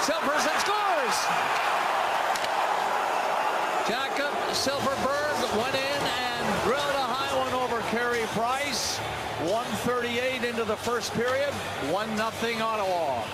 Silfverberg scores! Jakob Silfverberg went in and drilled a high one over Carey Price. 1:38 into the first period, 1-0 Ottawa.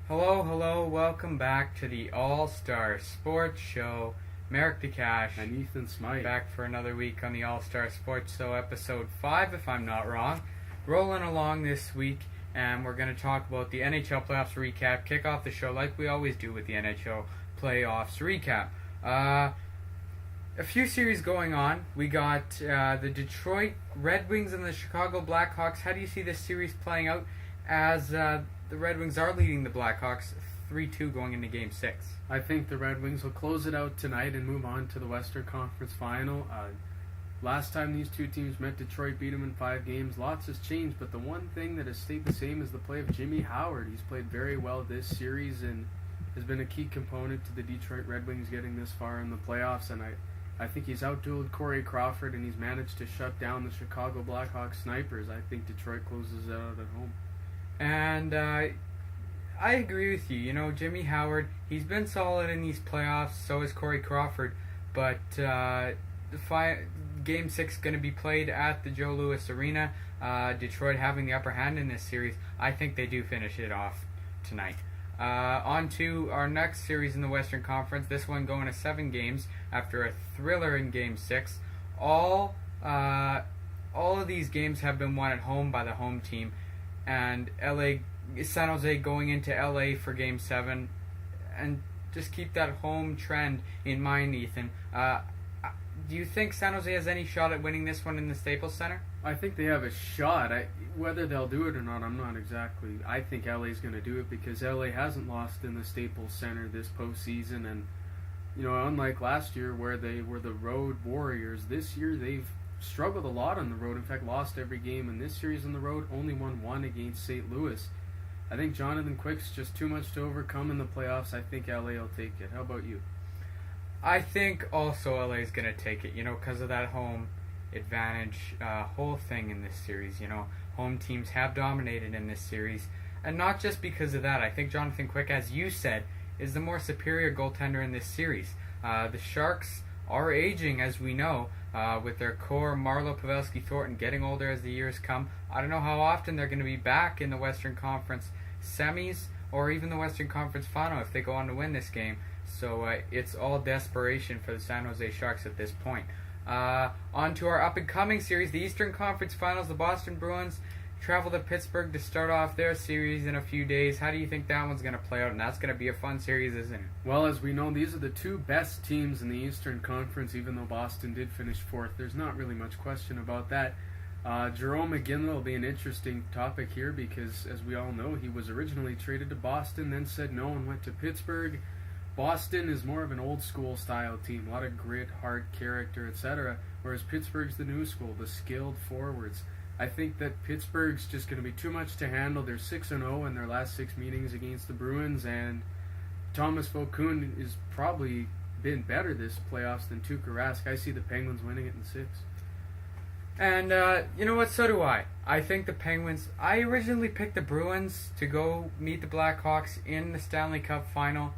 Hello, welcome back to the All-Star Sports Show. Merrick DeCash and Ethan Smythe back for another week on the All-Star Sports Show, episode 5, if I'm not wrong. Rolling along this week, and we're going to talk about the NHL playoffs recap, kick off the show like we always do with the NHL playoffs recap. A few series going on. We got the Detroit Red Wings and the Chicago Blackhawks. How do you see this series playing out as the Red Wings are leading the Blackhawks 3-2 going into Game 6? I think the Red Wings will close it out tonight and move on to the Western Conference Final. Last time these two teams met, Detroit beat them in 5 games. Lots has changed, but the one thing that has stayed the same is the play of Jimmy Howard. He's played very well this series and has been a key component to the Detroit Red Wings getting this far in the playoffs, and I think he's outdueled Corey Crawford, and he's managed to shut down the Chicago Blackhawks snipers. I think Detroit closes it out at home. And I agree with you. You know, Jimmy Howard, he's been solid in these playoffs, so is Corey Crawford, but Game 6 going to be played at the Joe Louis Arena. Detroit having the upper hand in this series. I think they do finish it off tonight. On to our next series in the Western Conference. This one going to 7 games after a thriller in Game 6. All of these games have been won at home by the home team, and San Jose going into LA for Game 7, and just keep that home trend in mind, Ethan. Do you think San Jose has any shot at winning this one in the Staples Center? I think they have a shot. Whether they'll do it or not, I'm not exactly. I think LA's going to do it because LA hasn't lost in the Staples Center this postseason, and unlike last year where they were the road warriors, this year they've struggled a lot on the road. In fact, lost every game in this series on the road. Only won 1 against St. Louis. I think Jonathan Quick's just too much to overcome in the playoffs. I think LA will take it. How about you? I think also LA is going to take it, because of that home advantage whole thing in this series. Home teams have dominated in this series, and not just because of that. I think Jonathan Quick, as you said, is the more superior goaltender in this series. The Sharks are aging, as we know, with their core Marleau, Pavelski, Thornton getting older as the years come. I don't know how often they're going to be back in the Western Conference semis or even the Western Conference Final if they go on to win this game. So it's all desperation for the San Jose Sharks at this point. On to our up-and-coming series, the Eastern Conference Finals. The Boston Bruins travel to Pittsburgh to start off their series in a few days. How do you think that one's going to play out? And that's going to be a fun series, isn't it? Well, as we know, these are the 2 best teams in the Eastern Conference, even though Boston did finish 4th. There's not really much question about that. Jerome McGinley will be an interesting topic here because, as we all know, he was originally traded to Boston, then said no and went to Pittsburgh. Boston is more of an old-school style team, a lot of grit, hard character, etc., whereas Pittsburgh's the new school, the skilled forwards. I think that Pittsburgh's just going to be too much to handle. They're 6-0 in their last 6 meetings against the Bruins, and Thomas Vokoun has probably been better this playoffs than Tuukka Rask. I see the Penguins winning it in 6. And you know what? So do I. I think the Penguins... I originally picked the Bruins to go meet the Blackhawks in the Stanley Cup Final,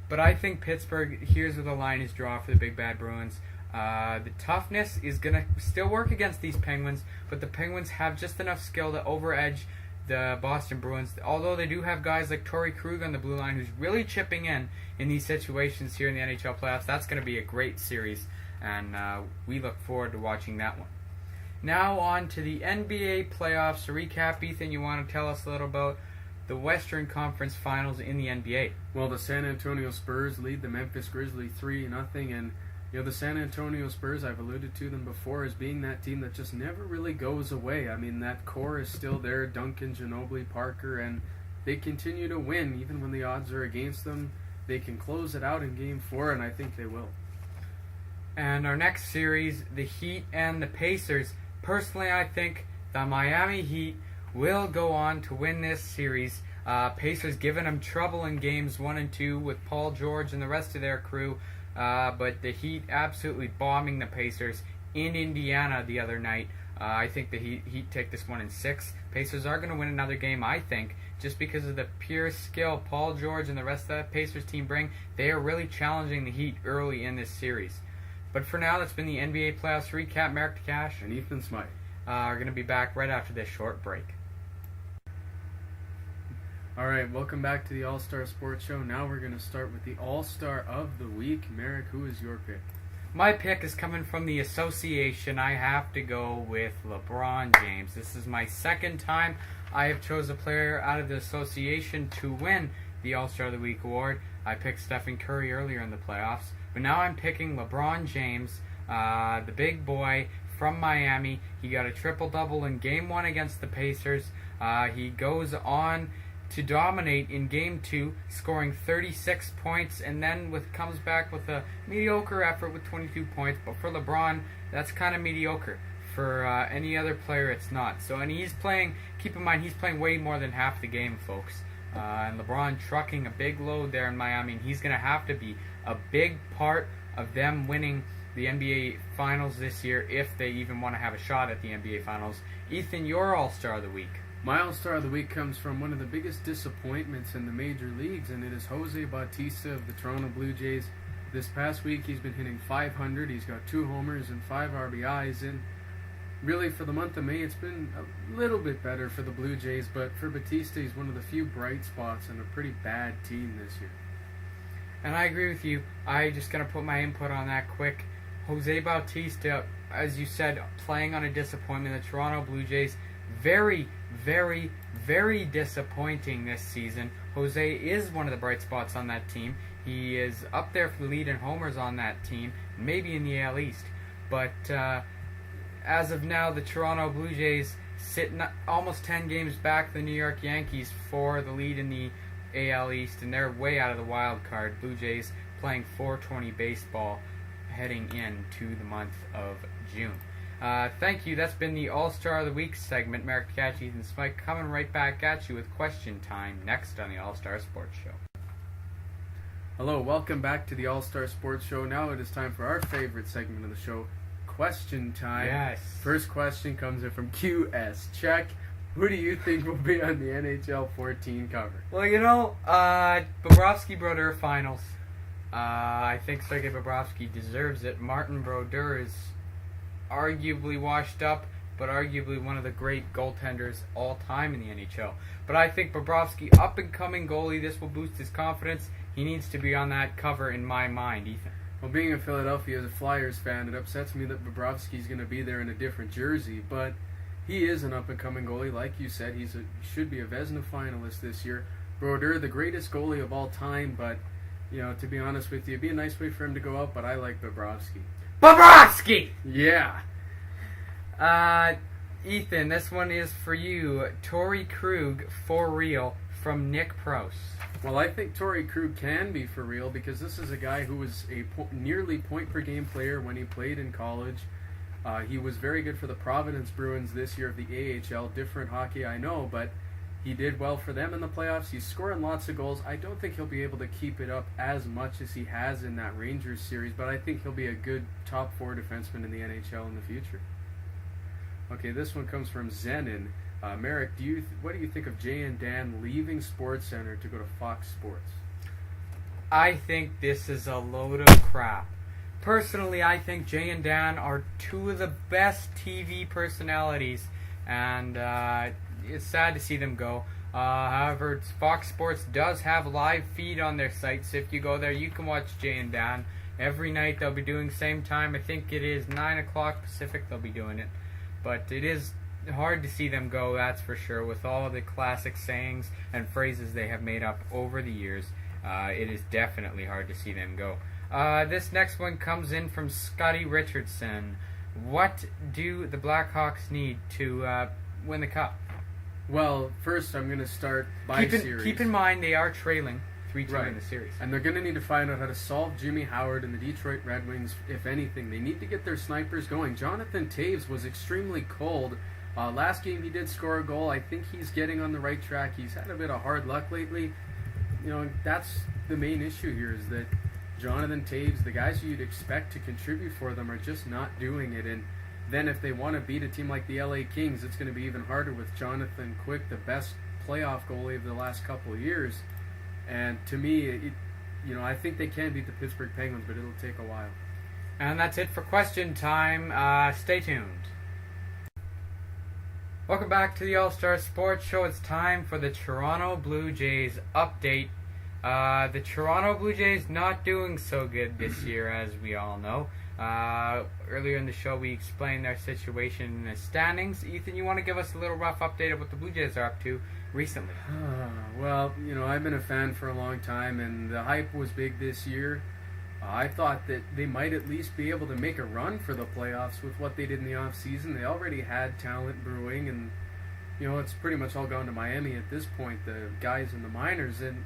but I think Pittsburgh, here's where the line is drawn for the Big Bad Bruins. The toughness is going to still work against these Penguins, but the Penguins have just enough skill to over-edge the Boston Bruins. Although they do have guys like Torrey Krug on the blue line who's really chipping in these situations here in the NHL playoffs. That's going to be a great series, and we look forward to watching that one. Now on to the NBA playoffs. To recap, Ethan, you want to tell us a little about the Western Conference Finals in the NBA? Well, the San Antonio Spurs lead the Memphis Grizzlies 3-0, and the San Antonio Spurs, I've alluded to them before as being that team that just never really goes away. I mean, that core is still there, Duncan, Ginobili, Parker, and they continue to win even when the odds are against them. They can close it out in Game 4, and I think they will. And our next series, the Heat and the Pacers. Personally, I think the Miami Heat will go on to win this series. Pacers giving them trouble in games 1 and 2 with Paul George and the rest of their crew. But the Heat absolutely bombing the Pacers in Indiana the other night. I think the Heat take this one in 6. Pacers are going to win another game, I think, just because of the pure skill Paul George and the rest of that Pacers team bring. They are really challenging the Heat early in this series. But for now, that's been the NBA Playoffs recap. Merrick Cash and Ethan Smythe are going to be back right after this short break. All right, welcome back to the All-Star Sports Show. Now we're going to start with the All-Star of the Week. Merrick, who is your pick? My pick is coming from the association. I have to go with LeBron James. This is my second time I have chose a player out of the association to win the All-Star of the Week award. I picked Stephen Curry earlier in the playoffs, but now I'm picking LeBron James, the big boy from Miami. He got a triple-double in Game 1 against the Pacers. He goes on to dominate in Game 2, scoring 36 points, and then comes back with a mediocre effort with 22 points. But for LeBron, that's kind of mediocre. For any other player, it's not. So, and he's playing, keep in mind, he's playing way more than half the game, folks. And LeBron trucking a big load there in Miami, and he's going to have to be a big part of them winning the NBA Finals this year, if they even want to have a shot at the NBA Finals. Ethan, your All-Star of the Week. My All-Star of the Week comes from one of the biggest disappointments in the major leagues, and it is Jose Bautista of the Toronto Blue Jays. This past week, he's been hitting .500. He's got 2 homers and 5 RBIs, and really for the month of May, it's been a little bit better for the Blue Jays, but for Bautista, he's one of the few bright spots in a pretty bad team this year. And I agree with you. I just going to put my input on that quick. Jose Bautista, as you said, playing on a disappointment. The Toronto Blue Jays, very, very, very disappointing this season. Jose is one of the bright spots on that team. He is up there for the lead in homers on that team, maybe in the AL East. But as of now, the Toronto Blue Jays sit almost 10 games back the New York Yankees for the lead in the AL East, and they're way out of the wild card. Blue Jays playing .420 baseball heading into the month of June. Thank you. That's been the All-Star of the Week segment. Merrick Catch, Ethan Smythe coming right back at you with question time next on the All-Star Sports Show. Hello, welcome back to the All-Star Sports Show. Now it is time for our favorite segment of the show, question time. Yes. First question comes in from QS. Check. Who do you think will be on the NHL 14 cover? Well, Bobrovsky Brodeur finals. I think Sergei Bobrovsky deserves it. Martin Brodeur is arguably washed up, but arguably one of the great goaltenders all time in the NHL. But I think Bobrovsky, up-and-coming goalie, this will boost his confidence. He needs to be on that cover in my mind, Ethan. Well, being in Philadelphia as a Flyers fan, it upsets me that Bobrovsky's going to be there in a different jersey, but he is an up-and-coming goalie. Like you said, he should be a Vezina finalist this year. Brodeur, the greatest goalie of all time, but, to be honest with you, it'd be a nice way for him to go out, but I like Bobrovsky. Bobrovsky! Yeah. Ethan, this one is for you. Torrey Krug, for real, from Nick Prouse. Well, I think Torrey Krug can be for real because this is a guy who was a nearly point-per-game player when he played in college. He was very good for the Providence Bruins this year of the AHL. Different hockey, I know, but he did well for them in the playoffs. He's scoring lots of goals. I don't think he'll be able to keep it up as much as he has in that Rangers series, but I think he'll be a good top 4 defenseman in the NHL in the future. Okay, this one comes from Zenon. Merrick, what do you think of Jay and Dan leaving SportsCenter to go to Fox Sports? I think this is a load of crap. Personally, I think Jay and Dan are 2 of the best TV personalities, and it's sad to see them go. However, Fox Sports does have a live feed on their site, so if you go there, you can watch Jay and Dan. Every night they'll be doing same time. I think it is 9 o'clock Pacific they'll be doing it. But it is hard to see them go, that's for sure, with all the classic sayings and phrases they have made up over the years. It is definitely hard to see them go. This next one comes in from Scotty Richardson. What do the Blackhawks need to win the Cup? Well, first I'm going to start by series. Keep in mind they are trailing 3-2 in the series. And they're going to need to find out how to solve Jimmy Howard and the Detroit Red Wings, if anything. They need to get their snipers going. Jonathan Toews was extremely cold. Last game he did score a goal. I think he's getting on the right track. He's had a bit of hard luck lately. That's the main issue here, is that Jonathan Toews, the guys who you'd expect to contribute for them, are just not doing it. And, then if they want to beat a team like the LA Kings, it's going to be even harder with Jonathan Quick, the best playoff goalie of the last couple of years. And to me, I think they can beat the Pittsburgh Penguins, but it'll take a while. And that's it for question time. Stay tuned. Welcome back to the All-Star Sports Show. It's time for the Toronto Blue Jays update. The Toronto Blue Jays not doing so good this year, as we all know. Earlier in the show, we explained their situation in the standings. Ethan, you want to give us a little rough update of what the Blue Jays are up to recently? Well, I've been a fan for a long time, and the hype was big this year. I thought that they might at least be able to make a run for the playoffs with what they did in the offseason. They already had talent brewing, and, it's pretty much all gone to Miami at this point, the guys in the minors. And,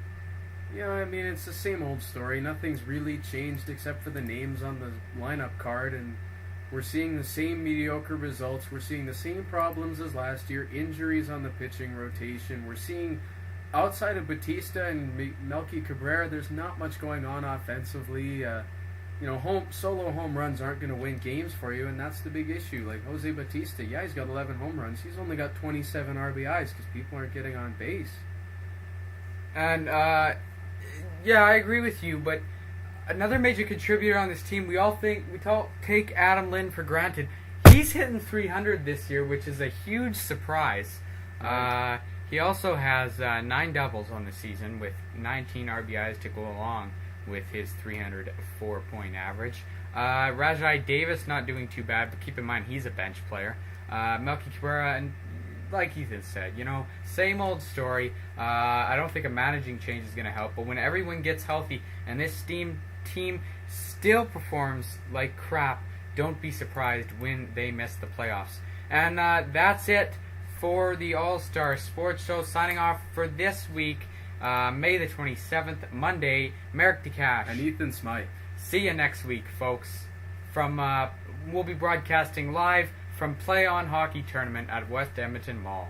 it's the same old story. Nothing's really changed except for the names on the lineup card, and we're seeing the same mediocre results. We're seeing the same problems as last year, injuries on the pitching rotation. We're seeing, outside of Batista and Melky Cabrera, there's not much going on offensively. Solo home runs aren't going to win games for you, and that's the big issue. Like Jose Batista, he's got 11 home runs. He's only got 27 RBIs because people aren't getting on base. And, I agree with you, but another major contributor on this team, we all take Adam Lind for granted. He's hitting 300 this year, which is a huge surprise. He also has 9 doubles on the season with 19 RBIs to go along with his 304-point average. Rajai Davis not doing too bad, but keep in mind he's a bench player. Melky Cabrera, and like Ethan said, same old story. I don't think a managing change is going to help, but when everyone gets healthy and this team still performs like crap, don't be surprised when they miss the playoffs. And that's it for the All-Star Sports Show. Signing off for this week, May the 27th, Monday, Merrick DeCash. And Ethan Smythe. See you next week, folks. We'll be broadcasting live from Play On Hockey Tournament at West Edmonton Mall.